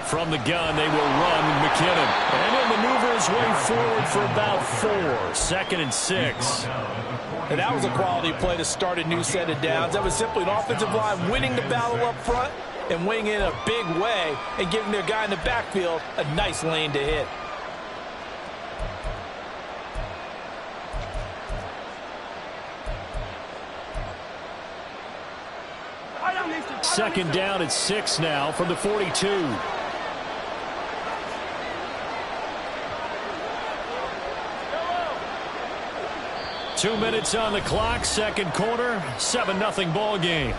From the gun, they will run McKinnon. And he'll maneuver his way forward for about 4. 2nd and 6. And that was a quality play to start a new set of downs. That was simply an offensive line winning the battle up front and winning in a big way and giving their guy in the backfield a nice lane to hit. Second down at 6 now from the 42. Two minutes on the clock, second quarter, 7-0 ball game.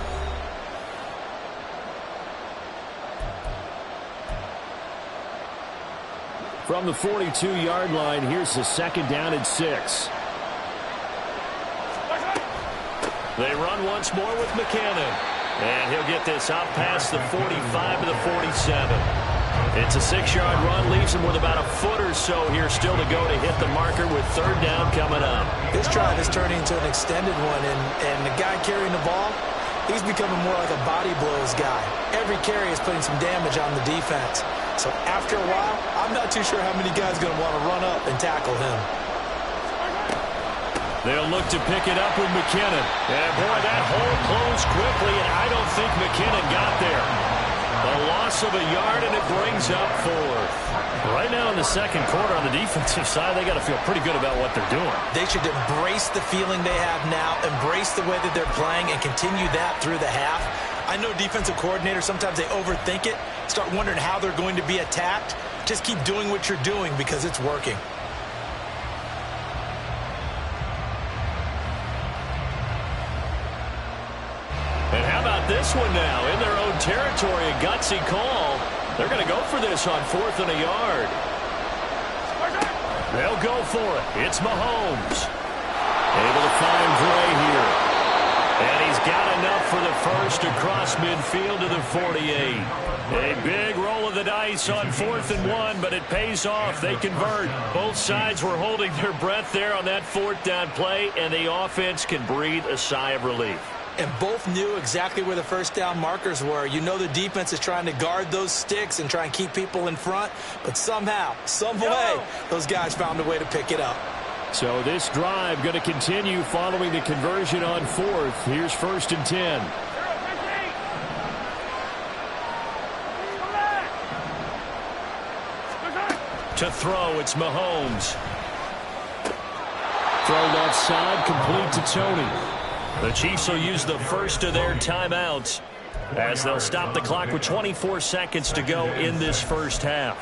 From the 42-yard line, here's the second down at 6. They run once more with McKinnon. And he'll get this out past the 45 to the 47. It's a 6-yard run, leaves him with about a foot or so here still to go to hit the marker with third down coming up. This drive is turning into an extended one, and the guy carrying the ball, he's becoming more like a body blows guy. Every carry is putting some damage on the defense. So after a while, I'm not too sure how many guys are going to want to run up and tackle him. They'll look to pick it up with McKinnon. And boy, that hole closed quickly, and I don't think McKinnon got there. A loss of a yard, and it brings up 4th. Right now in the second quarter on the defensive side, they got to feel pretty good about what they're doing. They should embrace the feeling they have now, embrace the way that they're playing, and continue that through the half. I know defensive coordinators, sometimes they overthink it, start wondering how they're going to be attacked. Just keep doing what you're doing because it's working. And how about this one now? In their own territory, a gutsy call. They're going to go for this on 4th and a yard. They'll go for it. It's Mahomes. Able to find Gray here. And he's got enough for the first across midfield to the 48. A big roll of the dice on 4th and 1, but it pays off. They convert. Both sides were holding their breath there on that 4th down play, and the offense can breathe a sigh of relief. And both knew exactly where the first down markers were. You know the defense is trying to guard those sticks and try and keep people in front. But somehow, some way, those guys found a way to pick it up. So this drive going to continue following the conversion on 4th. Here's 1st and 10. To throw, it's Mahomes. Throw left side, complete to Tony. The Chiefs will use the first of their timeouts as they'll stop the clock with 24 seconds to go in this first half.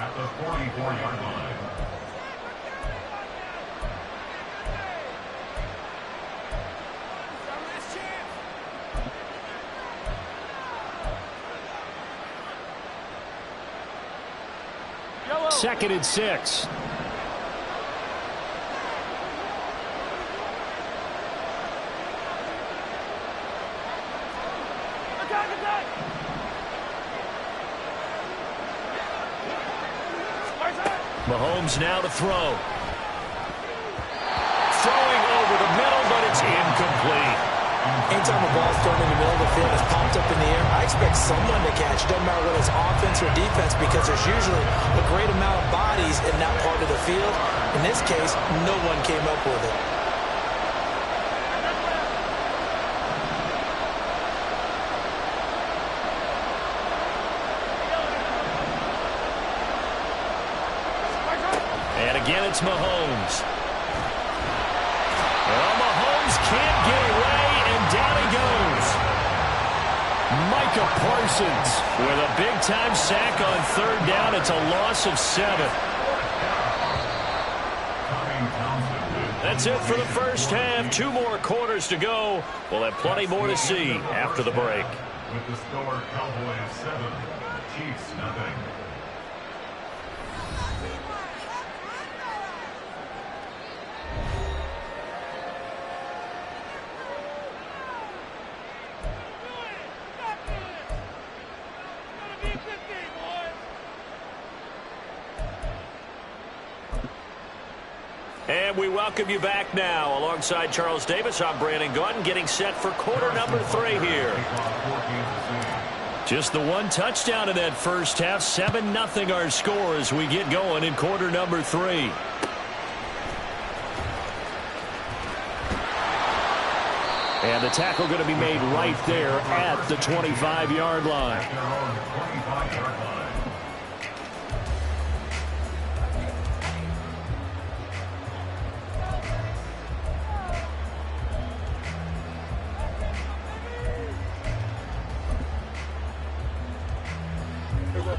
Second and 6. Mahomes now to throw. Throwing over the middle, but it's incomplete. Anytime a ball's thrown in the middle of the field, it's popped up in the air, I expect someone to catch. It doesn't matter whether it's offense or defense because there's usually a great amount of bodies in that part of the field. In this case, no one came up with it. And again, it's Mahomes. Well, Mahomes can't get away, and down he goes. Micah Parsons with a big-time sack on third down. It's a loss of 7. That's it for the first half. 2 more quarters to go. We'll have plenty more to see after the break. With the score, Cowboys 7, Chiefs nothing. And we welcome you back now. Alongside Charles Davis, I'm Brandon Gaudin, getting set for quarter number 3 here. Just the one touchdown in that first half. 7-0 our score as we get going in quarter number 3. And the tackle going to be made right there at the 25-yard line.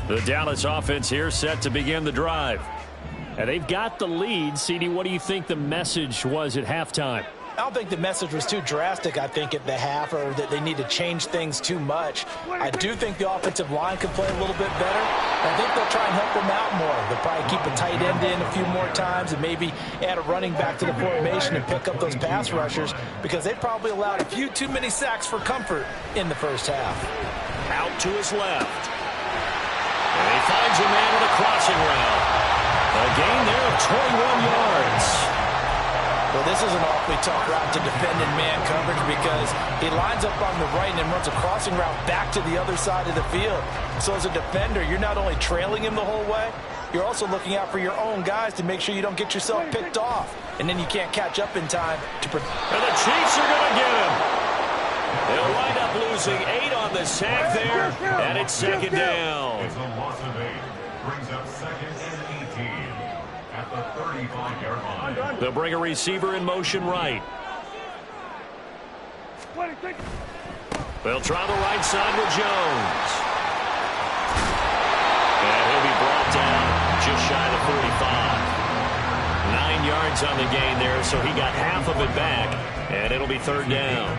The Dallas offense here set to begin the drive. And they've got the lead. CD, what do you think the message was at halftime? I don't think the message was too drastic, I think, at the half, or that they need to change things too much. I do think the offensive line can play a little bit better. I think they'll try and help them out more. They'll probably keep a tight end in a few more times and maybe add a running back to the formation and pick up those pass rushers, because they probably allowed a few too many sacks for comfort in the first half. Out to his left. And he finds a man with a crossing route. A gain there of 21 yards. Well, this is an awfully tough route to defend in man coverage, because he lines up on the right and then runs a crossing route back to the other side of the field. So as a defender, you're not only trailing him the whole way, you're also looking out for your own guys to make sure you don't get yourself picked off. And then you can't catch up in time to protect. And the Chiefs are going to get him. They'll wind up losing 8 on the sack there, and it's second down. It's a loss of 8. Brings up second and 18 at the 35-yard line. They'll bring a receiver in motion right. They'll try the right side with Jones. And he'll be brought down just shy of the 45. 9 yards on the gain there, so he got half of it back, and it'll be third down.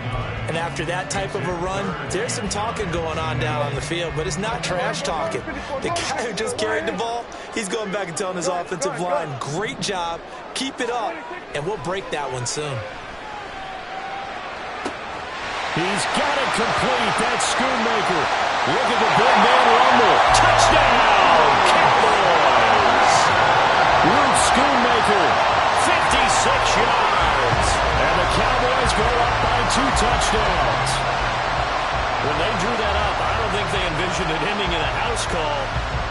And after that type of a run, there's some talking going on down on the field, but it's not trash talking. The guy who just carried the ball, he's going back and telling his offensive line, great job, keep it up, and we'll break that one soon. He's got it complete. That's Schoonmaker. Look at the big man rumble. Touchdown, Cowboys. Luke Schoonmaker, 56 yards. And the Cowboys go up by 2 touchdowns. When they drew that up, I don't think they envisioned it ending in a house call,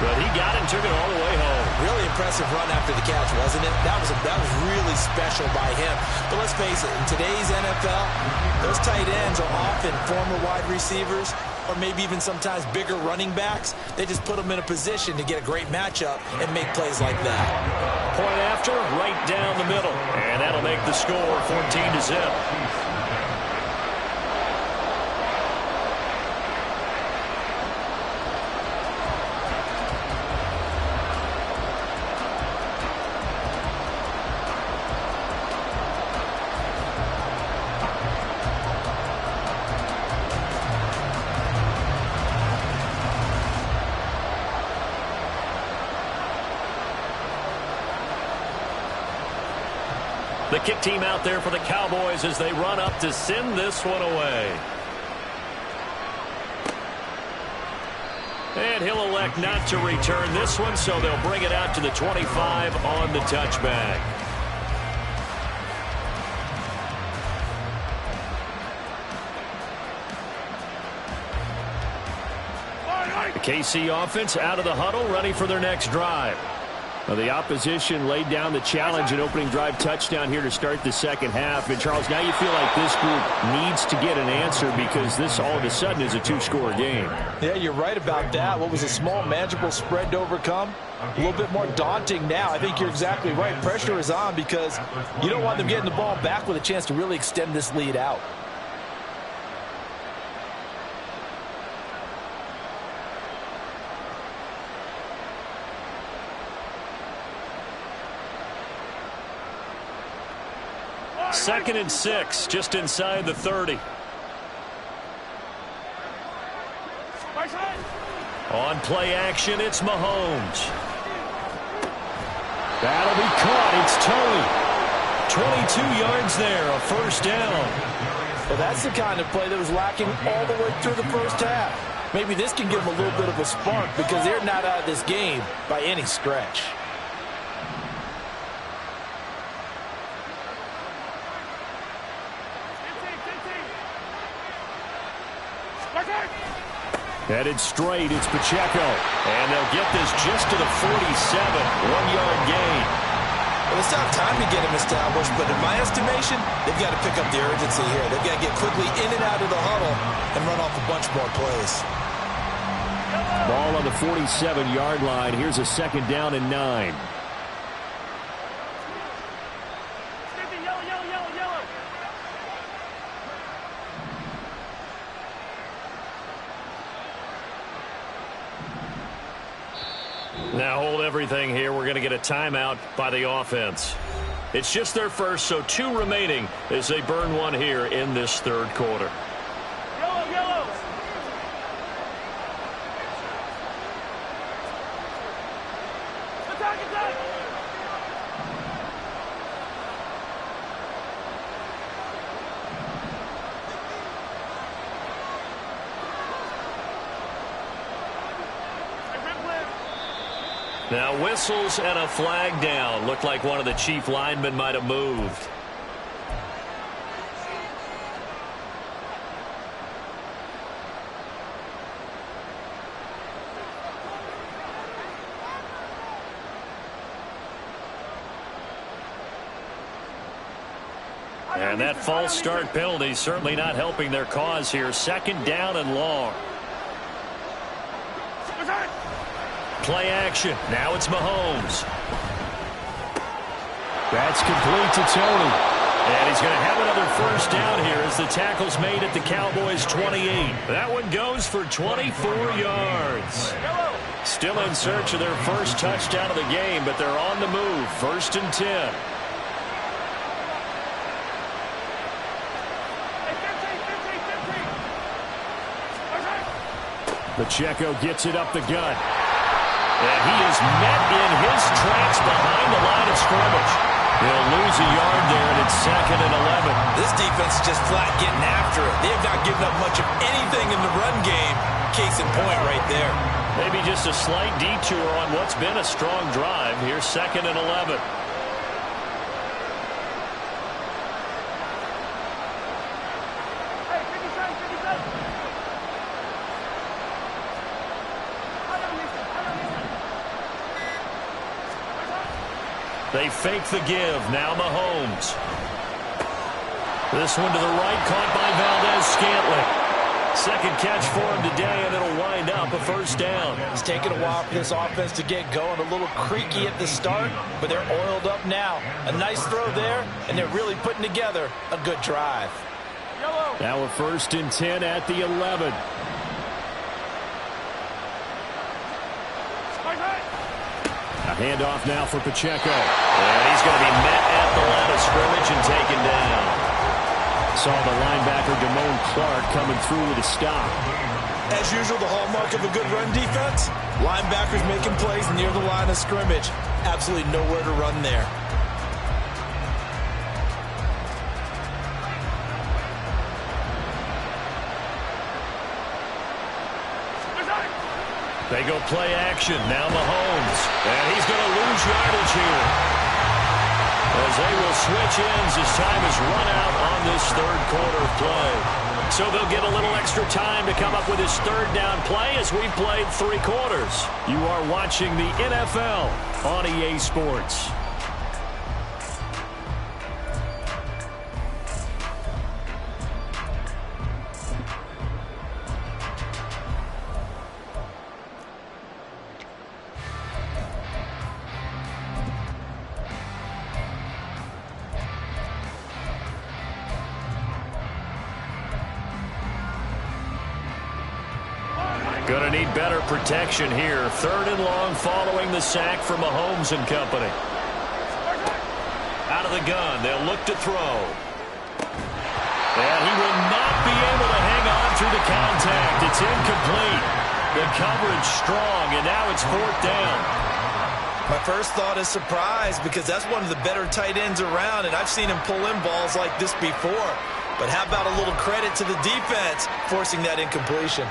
but he got it and took it all the way home. Really impressive run after the catch, wasn't it? That was really special by him. But let's face it, in today's NFL, those tight ends are often former wide receivers or maybe even sometimes bigger running backs. They just put them in a position to get a great matchup and make plays like that. Point after, right down the middle. And that'll make the score 14-0. The kick team out there for the Cowboys as they run up to send this one away. And he'll elect not to return this one, so they'll bring it out to the 25 on the touchback. The KC offense out of the huddle, ready for their next drive. Well, the opposition laid down the challenge and opening drive touchdown here to start the second half. And, Charles, now you feel like this group needs to get an answer because this all of a sudden is a 2-score game. Yeah, you're right about that. What was a small, manageable spread to overcome? A little bit more daunting now. I think you're exactly right. Pressure is on because you don't want them getting the ball back with a chance to really extend this lead out. Second and 6, just inside the 30. On play action, it's Mahomes. That'll be caught. It's Tony. 22 yards there, a first down. Well, that's the kind of play that was lacking all the way through the first half. Maybe this can give them a little bit of a spark because they're not out of this game by any stretch. Headed straight, it's Pacheco. And they'll get this just to the 47, 1-yard gain. Well, they still have time to get him established, but in my estimation, they've got to pick up the urgency here. They've got to get quickly in and out of the huddle and run off a bunch more plays. Ball on the 47-yard line. Here's a 2nd down and 9. Now hold everything here. We're going to get a timeout by the offense. It's just their first, so 2 remaining as they burn one here in this 3rd quarter. Yellow. Attack. Now whistles and a flag down. Looked like one of the chief linemen might have moved. And that false start penalty certainly not helping their cause here. 2nd down and long. Play action. Now it's Mahomes. That's complete to Tony. And he's going to have another 1st down here as the tackle's made at the Cowboys' 28. That one goes for 24 yards. Still in search of their first touchdown of the game, but they're on the move. 1st and 10. Pacheco gets it up the gut. And he is met in his tracks behind the line of scrimmage. They'll lose a yard there, and it's 2nd and 11. This defense is just flat getting after it. They have not given up much of anything in the run game. Case in point right there. Maybe just a slight detour on what's been a strong drive. Here's 2nd and 11. They fake the give. Now Mahomes. This one to the right, caught by Valdez-Scantling. 2nd catch for him today, and it'll wind up a 1st down. It's taken a while for this offense to get going. A little creaky at the start, but they're oiled up now. A nice throw there, and they're really putting together a good drive. Now a 1st and 10 at the 11. A handoff now for Pacheco. And he's going to be met at the line of scrimmage and taken down. Saw the linebacker Damone Clark coming through with a stop. As usual, the hallmark of a good run defense, linebackers making plays near the line of scrimmage. Absolutely nowhere to run there. They go play action. Now Mahomes. And he's going to lose yardage here. As they will switch ends as time is run out on this 3rd quarter of play. So they'll get a little extra time to come up with his 3rd down play as we've played 3 quarters. You are watching the NFL on EA Sports. Going to need better protection here. 3rd and long following the sack from Mahomes and company. Out of the gun. They'll look to throw. And he will not be able to hang on through the contact. It's incomplete. The coverage strong, and now it's 4th down. My first thought is surprise because that's one of the better tight ends around, and I've seen him pull in balls like this before. But how about a little credit to the defense forcing that incompletion?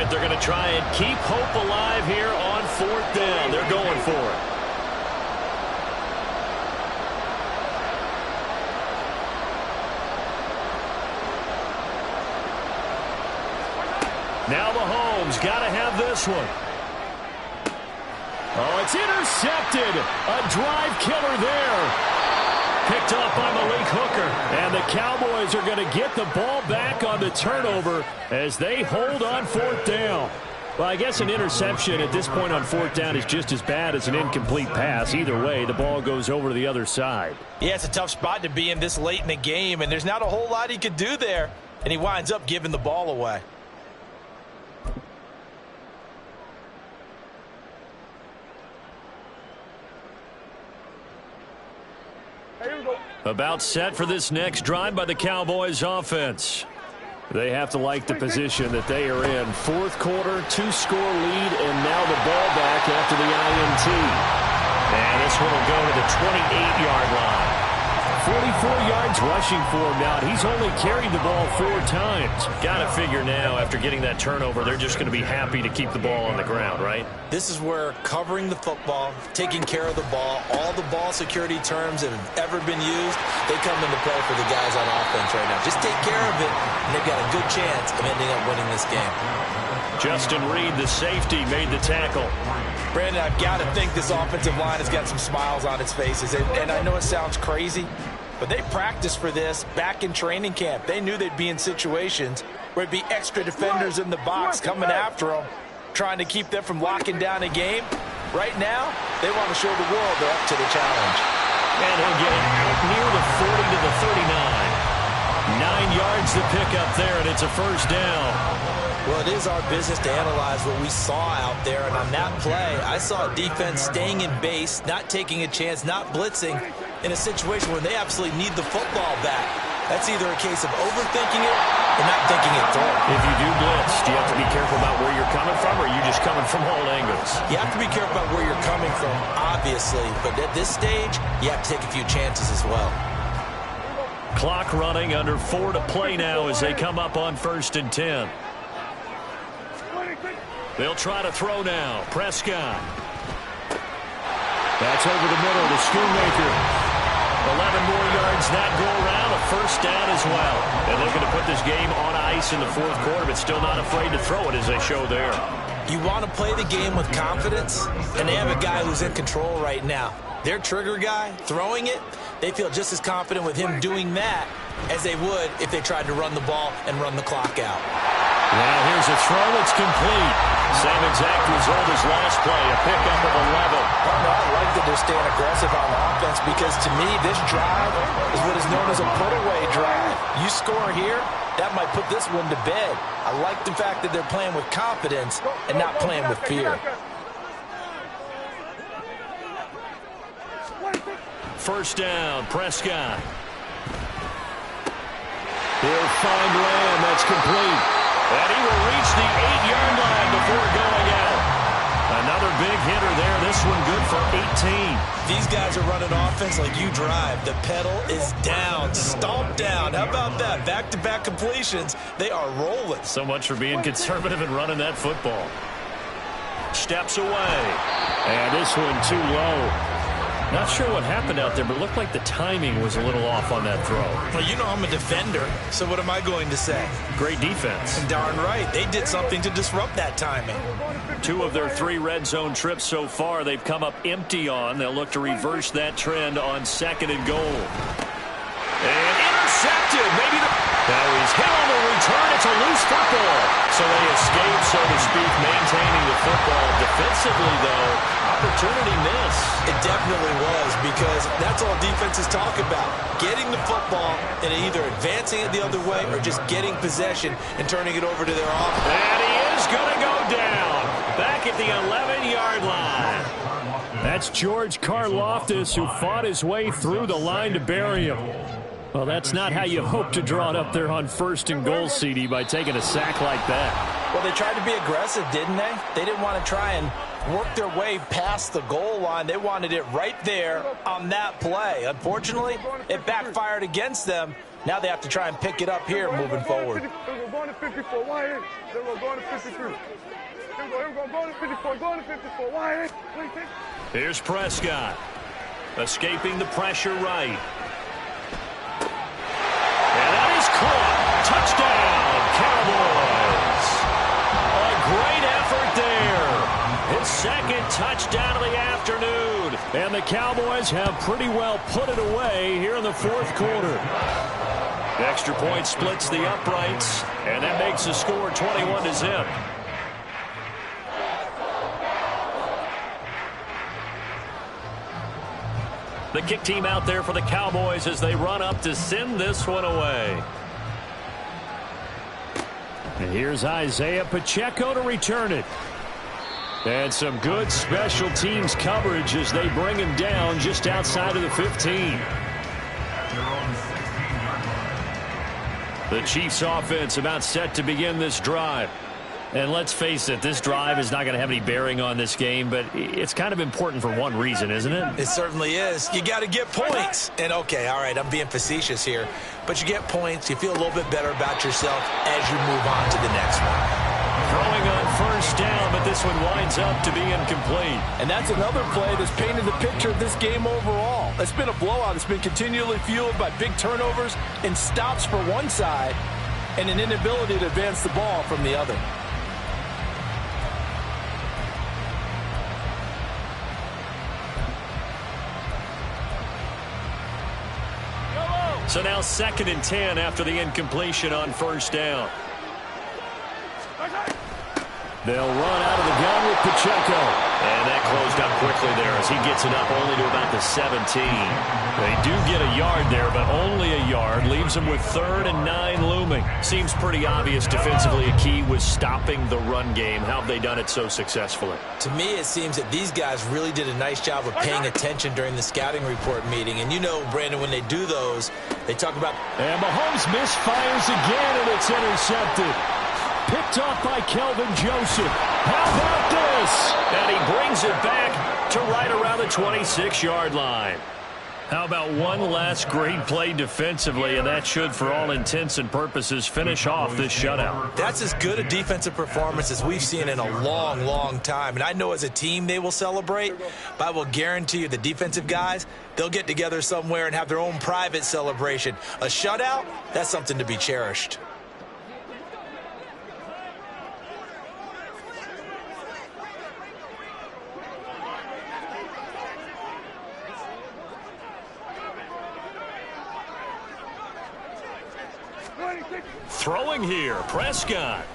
it. They're going to try and keep hope alive here on 4th down. They're going for it. Now Mahomes got to have this one. Oh, it's intercepted. A drive killer there. Picked up by Malik Hooker. And the Cowboys are going to get the ball back on the turnover as they hold on 4th down. Well, I guess an interception at this point on 4th down is just as bad as an incomplete pass. Either way, the ball goes over to the other side. Yeah, it's a tough spot to be in this late in the game, and there's not a whole lot he could do there. And he winds up giving the ball away. About set for this next drive by the Cowboys offense. They have to like the position that they are in. 4th quarter, 2-score lead, and now the ball back after the INT. And this one will go to the 28-yard line. 44 yards rushing for him now. He's only carried the ball 4 times. Got to figure now, after getting that turnover, they're just going to be happy to keep the ball on the ground, right? This is where covering the football, taking care of the ball, all the ball security terms that have ever been used, they come into play for the guys on offense right now. Just take care of it, and they've got a good chance of ending up winning this game. Justin Reed, the safety, made the tackle. Brandon, I've got to think this offensive line has got some smiles on its faces. And I know it sounds crazy, but they practiced for this back in training camp. They knew they'd be in situations where it'd be extra defenders in the box coming after them, trying to keep them from locking down a game. Right now, they want to show the world they're up to the challenge. And he'll get it out near the 40 to the 39. 9 yards to pick up there, and it's a 1st down. Well, it is our business to analyze what we saw out there, and on that play, I saw a defense staying in base, not taking a chance, not blitzing, in a situation where they absolutely need the football back. That's either a case of overthinking it or not thinking it through. If you do blitz, do you have to be careful about where you're coming from, or are you just coming from all angles? You have to be careful about where you're coming from, obviously, but at this stage, you have to take a few chances as well. Clock running, under 4 to play now as they come up on 1st and 10. They'll try to throw now. Prescott. That's over the middle to Schoonmaker. 11 more yards that go around. A 1st down as well. And looking to put this game on ice in the 4th quarter, but still not afraid to throw it as they show there. You want to play the game with confidence, and they have a guy who's in control right now. Their trigger guy, throwing it, they feel just as confident with him doing that as they would if they tried to run the ball and run the clock out. Now here's a throw that's complete. Same exact result as last play, a pickup of 11. I like that they're staying aggressive on offense because, to me, this drive is what is known as a put-away drive. You score here, that might put this one to bed. I like the fact that they're playing with confidence and not playing with fear. 1st down, Prescott. He'll find Lamb, that's complete. And he will reach the 8-yard line before going out. Another big hitter there. This one good for 18. These guys are running offense like you drive. The pedal is down, stomped down. How about that? Back-to-back completions. They are rolling. So much for being conservative and running that football. Steps away. And this one too low. Not sure what happened out there, but it looked like the timing was a little off on that throw. Well, you know I'm a defender, so what am I going to say? Great defense. Darn right. They did something to disrupt that timing. 2 of their 3 red zone trips so far, they've come up empty on. They'll look to reverse that trend on 2nd and goal. And intercepted. Maybe now he's hit on the return. It's a loose football. So they escape, so to speak, maintaining the football. Defensively, though, opportunity miss. It definitely was, because that's all defenses talk about. Getting the football and either advancing it the other way or just getting possession and turning it over to their offense. And he is going to go down. Back at the 11-yard line. That's George Karlaftis, who fought his way through the line to bury him. Well, that's not how you hope to draw it up there on 1st and goal, CD, by taking a sack like that. Well, they tried to be aggressive, didn't they? They didn't want to try and worked their way past the goal line. They wanted it right there on that play. Unfortunately, it backfired against them. Now they have to try and pick it up here moving forward. We're going to 54. Why in? Then we're going to 53. Here we go. Going to 54. Going to 54. Why in? Here's Prescott. Escaping the pressure right. And that is caught. Touchdown, Cowboys. A great effort there. His second touchdown of the afternoon. And the Cowboys have pretty well put it away here in the fourth quarter. The extra point splits the uprights, and that makes the score 21-0. The kick team out there for the Cowboys as they run up to send this one away. And here's Isaiah Pacheco to return it. And some good special teams coverage as they bring him down just outside of the 15. The Chiefs offense about set to begin this drive. And let's face it, this drive is not going to have any bearing on this game, but it's kind of important for one reason, isn't it? It certainly is. You got to get points. And, okay, all right, I'm being facetious here. But you get points, you feel a little bit better about yourself as you move on to the next one. Throwing on first down, but this one winds up to be incomplete. And that's another play that's painted the picture of this game overall. It's been a blowout. It's been continually fueled by big turnovers and stops for one side and an inability to advance the ball from the other. So now 2nd and 10 after the incompletion on first down. They'll run out of the gun with Pacheco. And that closed up quickly there as he gets it up only to about the 17. They do get a yard there, but only a yard. Leaves them with 3rd and 9 looming. Seems pretty obvious defensively a key was stopping the run game. How have they done it so successfully? To me, it seems that these guys really did a nice job of paying attention during the scouting report meeting. And you know, Brandon, when they do those, they talk about... And Mahomes misfires again, and it's intercepted. Picked off by Kelvin Joseph. How about this? And he brings it back to right around the 26-yard line. How about one last great play defensively, and that should, for all intents and purposes, finish off this shutout. That's as good a defensive performance as we've seen in a long, long time. And I know as a team they will celebrate, but I will guarantee you the defensive guys, they'll get together somewhere and have their own private celebration. A shutout, that's something to be cherished. Throwing here, Prescott.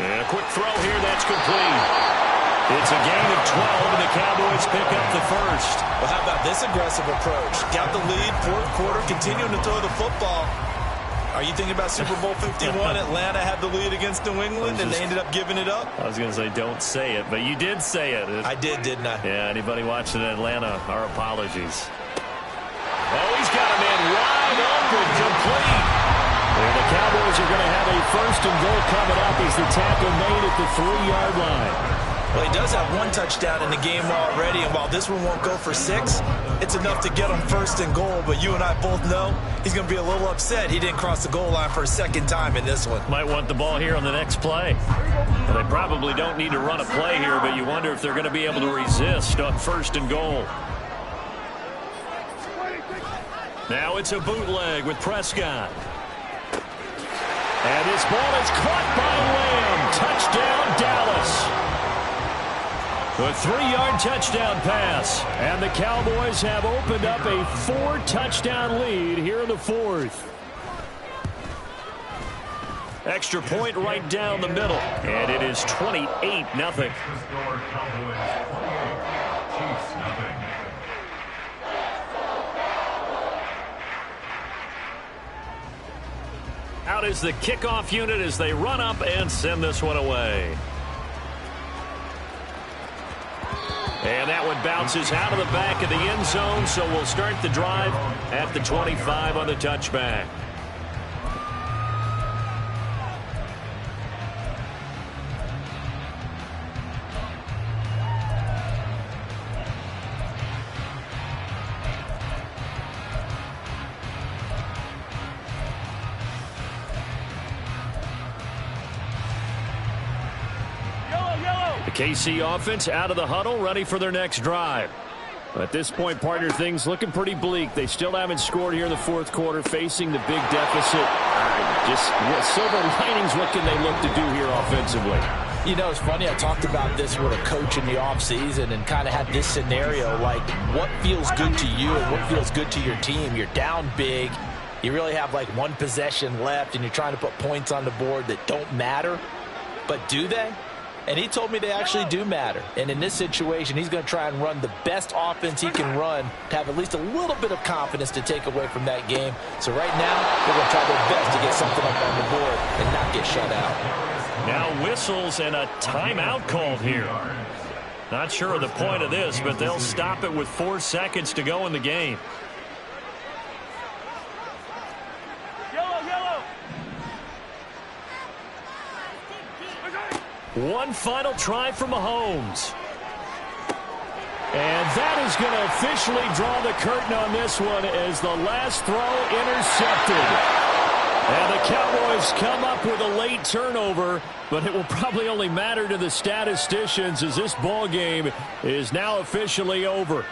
And a quick throw here, that's complete. It's a gain of 12, and the Cowboys pick up the first. Well, how about this aggressive approach? Got the lead, fourth quarter, continuing to throw the football. Are you thinking about Super Bowl 51? Atlanta had the lead against New England, and they ended up giving it up? I was going to say, don't say it, but you did say it. I did, didn't I? Yeah, anybody watching Atlanta, our apologies. Oh, he's got a man wide open, complete. And the Cowboys are going to have a 1st and goal coming up as the tackle made at the 3-yard line. Well, he does have one touchdown in the game already, and while this one won't go for 6, it's enough to get him 1st and goal. But you and I both know he's going to be a little upset he didn't cross the goal line for a 2nd time in this one. Might want the ball here on the next play. Well, they probably don't need to run a play here, but you wonder if they're going to be able to resist on 1st and goal. Now it's a bootleg with Prescott. And this ball is caught by Lamb. Touchdown, Dallas. A 3-yard touchdown pass. And the Cowboys have opened up a 4-touchdown lead here in the 4th. Extra point right down the middle. And it is 28-0. Out is the kickoff unit as they run up and send this one away. And that one bounces out of the back of the end zone, so we'll start the drive at the 25 on the touchback. KC offense out of the huddle, ready for their next drive. At this point, partner, things looking pretty bleak. They still haven't scored here in the fourth quarter, facing the big deficit. Just silver linings, what can they look to do here offensively? You know, it's funny, I talked about this with a coach in the offseason and kind of had this scenario, like what feels good to you and what feels good to your team. You're down big. You really have like one possession left, and you're trying to put points on the board that don't matter. But do they? And he told me they actually do matter. And in this situation, he's going to try and run the best offense he can run to have at least a little bit of confidence to take away from that game. So right now, they're going to try their best to get something up on the board and not get shut out. Now whistles and a timeout called here. Not sure of the point of this, but they'll stop it with 4 seconds to go in the game. One final try for Mahomes. And that is going to officially draw the curtain on this one as the last throw intercepted. And the Cowboys come up with a late turnover, but it will probably only matter to the statisticians as this ball game is now officially over.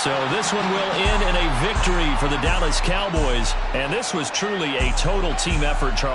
So this one will end in a victory for the Dallas Cowboys. And this was truly a total team effort, Charles.